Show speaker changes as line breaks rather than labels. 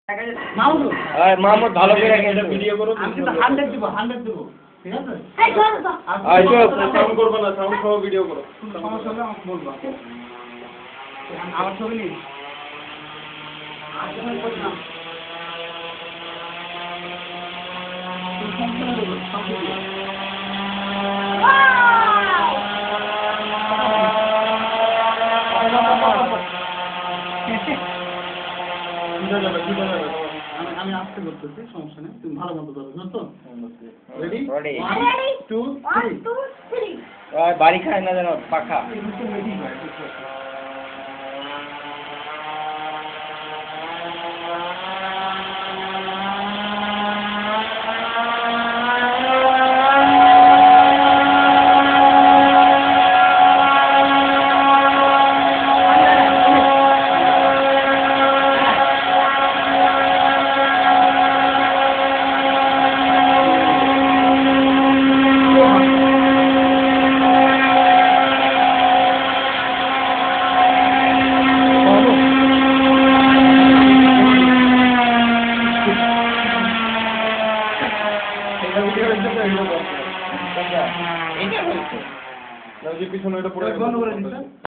মাহমুদ
মাহমুদ ভালো করে একটা
ভিডিও করো, আমি কিন্তু 100 দিব 100 দিব, ঠিক আছে?
সাউন্ড করবে না, সাউন্ড সহ ভিডিও করো।
সমস্যা হলে আমাকে বলবা। আমার ছবি নেই। আজকে করলাম। আমি আসতে করতেছি, সমস্যা নেই, তুমি ভালো মতো করো, বুঝছো? রেডি? 1 2 3
বাড়ি খায় না যেন পাখা। পিছনে এটা পুরো বন্ধ করে দিচ্ছেন।